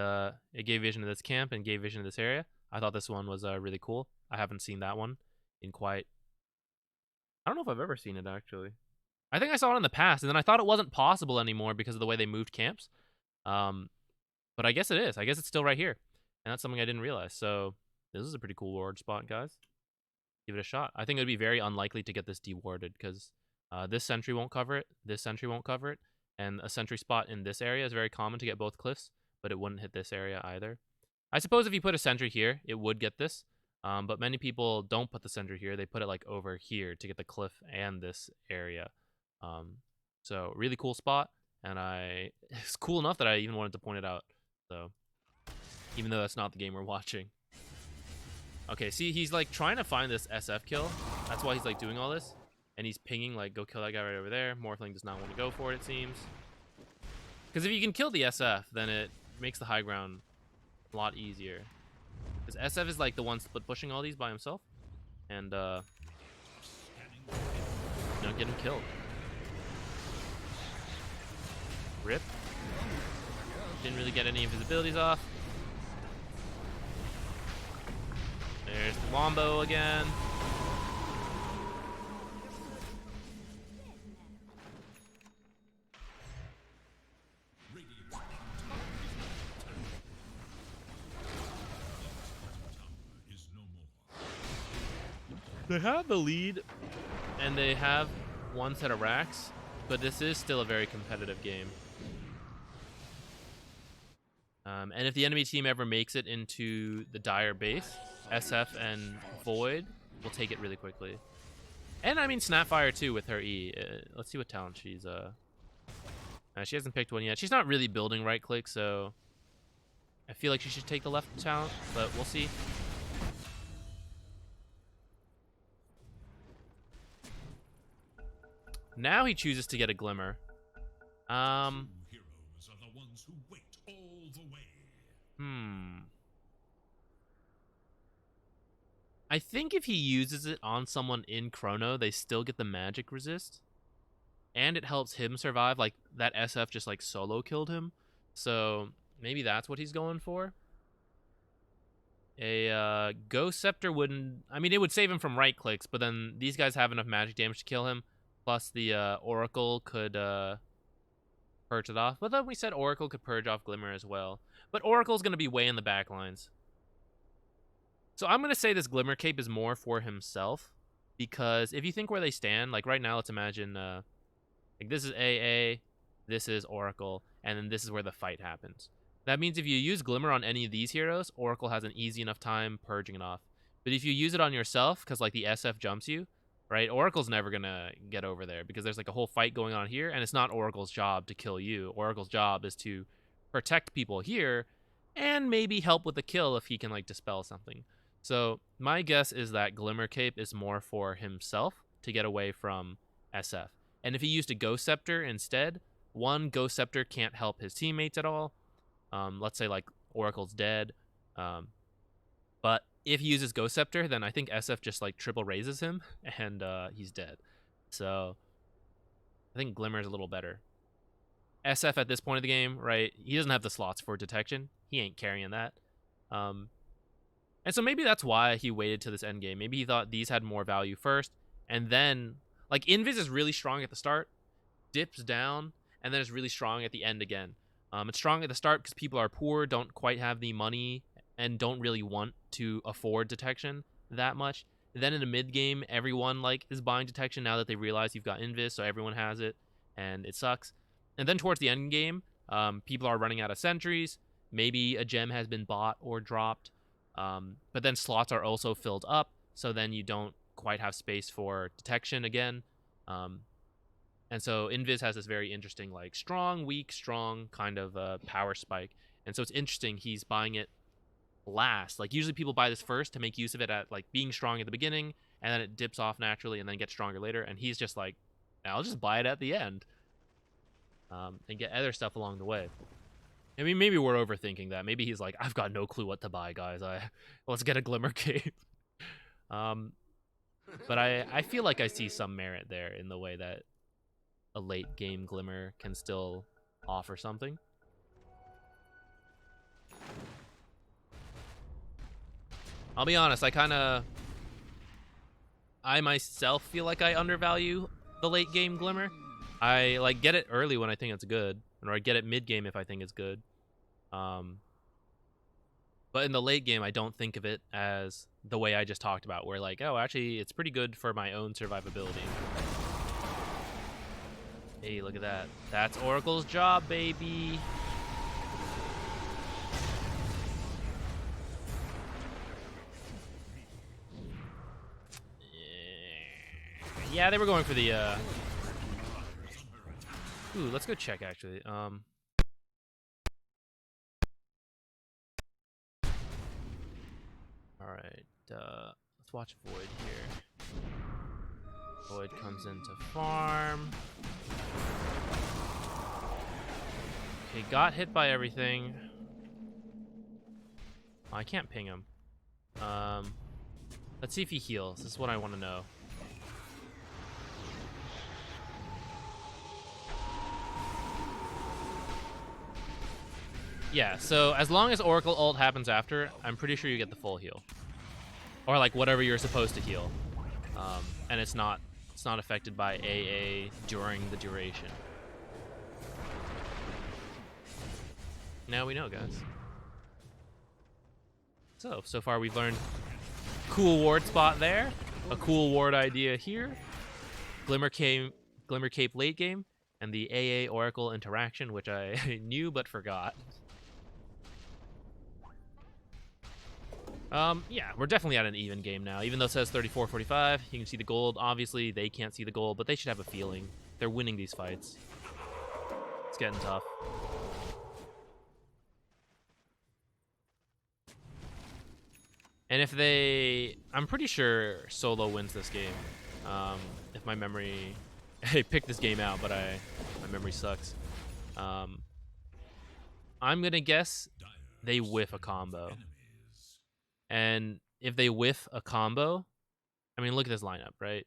it gave vision to this camp and gave vision to this area. I thought this one was really cool. I haven't seen that one in quite... I don't know if I've ever seen it, actually. I think I saw it in the past, and then I thought it wasn't possible anymore because of the way they moved camps. But I guess it is. I guess it's still right here. And that's something I didn't realize. So this is a pretty cool ward spot, guys. Give it a shot. I think it would be very unlikely to get this dewarded because this sentry won't cover it, this sentry won't cover it, and a sentry spot in this area is very common to get both cliffs, but it wouldn't hit this area either. I suppose if you put a sentry here, it would get this. But many people don't put the sentry here. They put it like over here to get the cliff and this area. So really cool spot. And it's cool enough that I even wanted to point it out. So even though that's not the game we're watching. Okay, see, he's like trying to find this SF kill. That's why he's like doing all this. And he's pinging like, go kill that guy right over there. Morphling does not want to go for it, it seems. Because if you can kill the SF, then it makes the high ground a lot easier. Because SF is like the one split pushing all these by himself. And, get him killed. Rip. Didn't really get any of his abilities off. There's the Wombo again. They have the lead, and they have one set of racks, but this is still a very competitive game. And if the enemy team ever makes it into the Dire base, SF and Void will take it really quickly. And I mean Snapfire too with her E. Let's see what talent she's she hasn't picked one yet. She's not really building right click, so I feel like she should take the left talent, but we'll see. Now he chooses to get a Glimmer. True heroes are the ones who wait all the way. I think if he uses it on someone in Chrono, they still get the magic resist. And it helps him survive. Like, that SF just, like, solo killed him. So, maybe that's what he's going for. A Ghost Scepter wouldn't... I mean, it would save him from right clicks, but then these guys have enough magic damage to kill him. Plus, the Oracle could purge it off. But then we said Oracle could purge off Glimmer as well. But Oracle's going to be way in the back lines. So I'm going to say this Glimmer Cape is more for himself. Because if you think where they stand, like right now, let's imagine... like this is AA, this is Oracle, and then this is where the fight happens. That means if you use Glimmer on any of these heroes, Oracle has an easy enough time purging it off. But if you use it on yourself, because like the SF jumps you, right, Oracle's never going to get over there because there's like a whole fight going on here, and it's not Oracle's job to kill you. Oracle's job is to protect people here and maybe help with the kill if he can like dispel something. So my guess is that Glimmer Cape is more for himself to get away from SF. And if he used a Ghost Scepter instead, one, Ghost Scepter can't help his teammates at all. Let's say, like, Oracle's dead. But if he uses Ghost Scepter, then I think SF just, like, triple raises him, and he's dead. So, I think Glimmer is a little better. SF at this point of the game, right, he doesn't have the slots for detection. He ain't carrying that. And so maybe that's why he waited to this end game. Maybe he thought these had more value first, and then... Like, Invis is really strong at the start, dips down, and then is really strong at the end again. It's strong at the start because people are poor, don't quite have the money, and don't really want to afford detection that much. Then in the mid-game, everyone, like, is buying detection now that they realize you've got Invis, so everyone has it, and it sucks. And then towards the end game, people are running out of sentries. Maybe a gem has been bought or dropped. But then slots are also filled up, so then you don't quite have space for detection again. And so Invis has this very interesting, like, strong, weak, strong kind of power spike. And so it's interesting he's buying it last. Like, usually people buy this first to make use of it at, like, being strong at the beginning, and then it dips off naturally and then gets stronger later. And he's just like, I'll just buy it at the end. And get other stuff along the way. I mean, maybe we're overthinking that. Maybe he's like, I've got no clue what to buy, guys. Let's get a Glimmer Cape. But I feel like I see some merit there in the way that a late game Glimmer can still offer something. I'll be honest, I myself feel like I undervalue the late game Glimmer. I like get it early when I think it's good, or I get it mid game if I think it's good. But in the late game, I don't think of it as the way I just talked about, where like, oh, actually, it's pretty good for my own survivability. Hey, look at that. That's Oracle's job, baby. Yeah, they were going for the, Ooh, let's go check, actually. Alright, let's watch Void here. Void comes into farm. Okay, got hit by everything. Oh, I can't ping him. Let's see if he heals. This is what I want to know. Yeah, so as long as Oracle ult happens after, I'm pretty sure you get the full heal. Or like whatever you're supposed to heal. And it's not affected by AA during the duration. Now we know, guys. So far we've learned cool ward spot there. a cool ward idea here. Glimmer Cape late game, and the AA Oracle interaction, which I knew but forgot. Yeah, we're definitely at an even game now. Even though it says 34-45, you can see the gold. Obviously, they can't see the gold, but they should have a feeling. They're winning these fights. It's getting tough. And if they... I'm pretty sure Solo wins this game. If my memory... I picked this game out, but my memory sucks. I'm going to guess they whiff a combo. And if they whiff a combo, I mean, look at this lineup, right?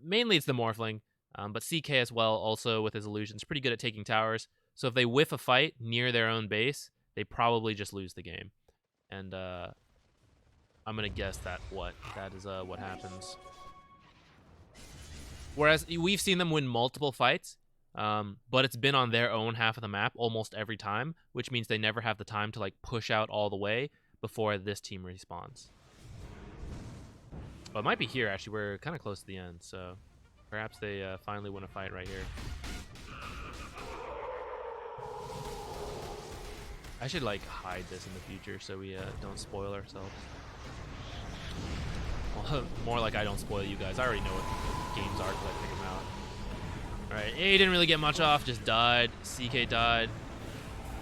Mainly it's the Morphling, but CK as well, also with his illusions, pretty good at taking towers. So if they whiff a fight near their own base, they probably just lose the game. And I'm going to guess that is what happens. Whereas we've seen them win multiple fights, but it's been on their own half of the map almost every time, which means they never have the time to like push out all the way before this team respawns. Well, it might be here, actually. We're kind of close to the end, so perhaps they finally win a fight right here. I should like hide this in the future so we don't spoil ourselves. Well, more like I don't spoil you guys. I already know what the games are because I pick them out. Alright, A didn't really get much off, just died. CK died.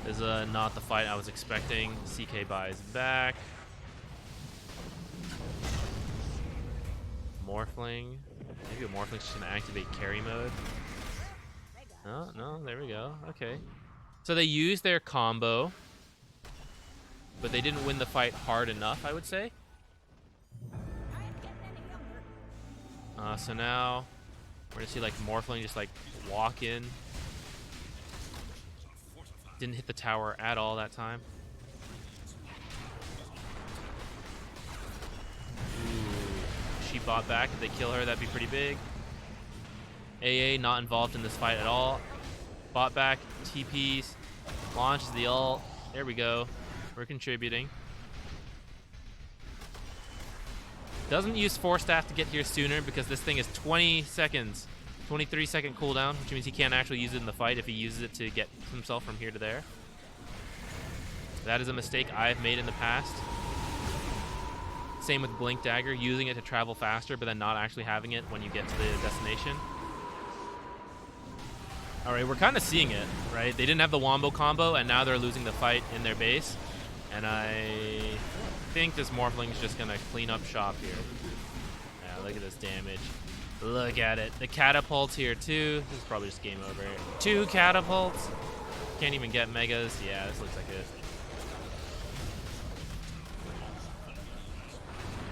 Is not the fight I was expecting. CK buys back. Morphling. Maybe a Morphling's just gonna activate carry mode. Oh, no, there we go. Okay. So they used their combo, but they didn't win the fight hard enough, I would say. So now we're gonna see like Morphling just like walk in. Didn't hit the tower at all that time. Ooh, she bought back. If they kill her, that'd be pretty big. AA not involved in this fight at all. Bought back, TPs, launches the ult. There we go. We're contributing. Doesn't use Force Staff to get here sooner because this thing is 20 seconds. 23-second cooldown, which means he can't actually use it in the fight if he uses it to get himself from here to there. That is a mistake I've made in the past. Same with Blink Dagger, using it to travel faster, but then not actually having it when you get to the destination. All right, we're kind of seeing it, right? They didn't have the Wombo combo, and now they're losing the fight in their base. And I think this Morphling's just going to clean up shop here. Yeah, look at this damage. Look at it. The catapults here, too. This is probably just game over. 2 catapults. Can't even get megas. Yeah, this looks like it.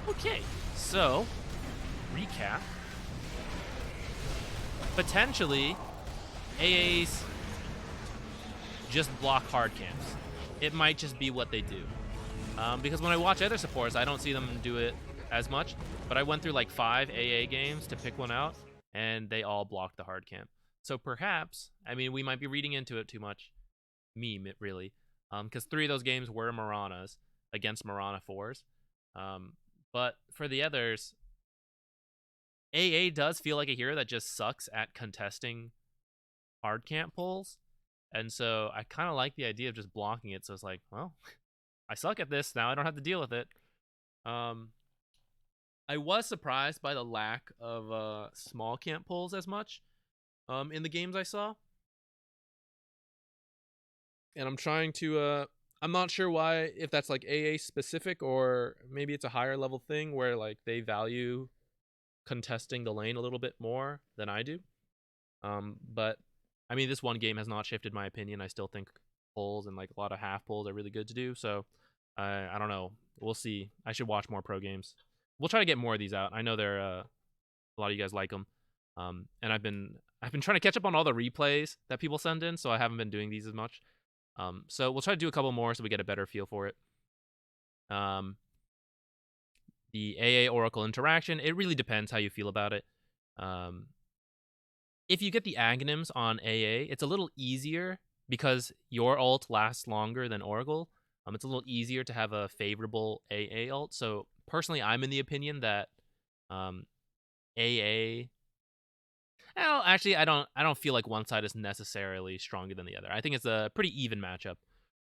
Okay, so, recap. Potentially, AAs just block hard camps. It might just be what they do. Because when I watch other supports, I don't see them do it as much. But I went through like 5 AA games to pick one out, and they all blocked the hard camp. So perhaps, I mean, we might be reading into it too much. Really. Because 3 of those games were Maranas against Marana 4s. But for the others, AA does feel like a hero that just sucks at contesting hard camp pulls. And so I kind of like the idea of just blocking it. So it's like, well, I suck at this. Now I don't have to deal with it. I was surprised by the lack of small camp pulls as much in the games I saw. And I'm trying to... I'm not sure why, if that's like AA specific or maybe it's a higher level thing where like they value contesting the lane a little bit more than I do. But I mean, this one game has not shifted my opinion. I still think pulls and like a lot of half pulls are really good to do. So I don't know. We'll see. I should watch more pro games. We'll try to get more of these out. I know they're a lot of you guys like them. And I've been trying to catch up on all the replays that people send in, so I haven't been doing these as much. So we'll try to do a couple more so we get a better feel for it. The AA Oracle interaction, it really depends how you feel about it. If you get the Aghanims on AA, it's a little easier because your ult lasts longer than Oracle. It's a little easier to have a favorable AA ult. So personally, I'm in the opinion that AA. Well, actually, I don't feel like one side is necessarily stronger than the other. I think it's a pretty even matchup,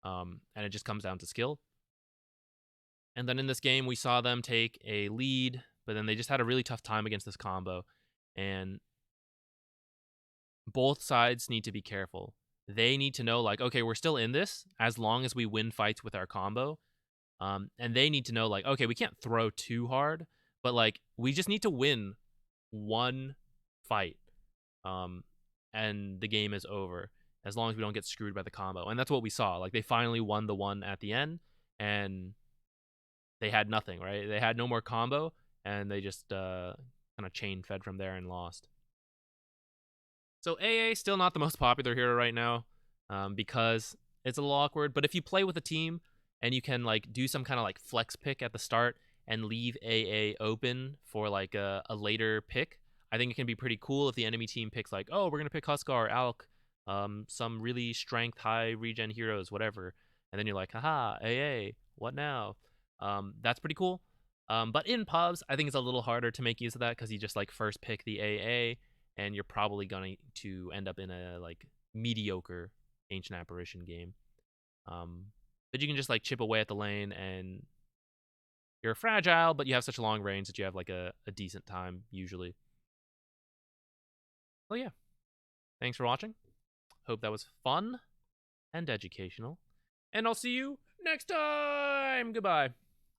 and it just comes down to skill. And then in this game, we saw them take a lead, but then they just had a really tough time against this combo, and both sides need to be careful. They need to know, like, okay, we're still in this as long as we win fights with our combo. And they need to know, like, okay, we can't throw too hard, but like we just need to win one fight, and the game is over as long as we don't get screwed by the combo. And that's what we saw. Like they finally won the one at the end, and they had nothing. Right? They had no more combo, and they just kind of chain fed from there and lost. So AA still not the most popular hero right now, because it's a little awkward. But if you play with a team and you can like do some kind of like flex pick at the start and leave AA open for like a later pick, I think it can be pretty cool if the enemy team picks like, oh, we're gonna pick Huskar, Alk, some really strength high regen heroes, whatever, and then you're like, haha, AA, what now? That's pretty cool. But in pubs, I think it's a little harder to make use of that because you just like first pick the AA, and you're probably going to end up in a like mediocre Ancient Apparition game. But you can just like chip away at the lane, and you're fragile, but you have such a long range that you have like a decent time usually. Well, yeah. Thanks for watching. Hope that was fun and educational. And I'll see you next time. Goodbye.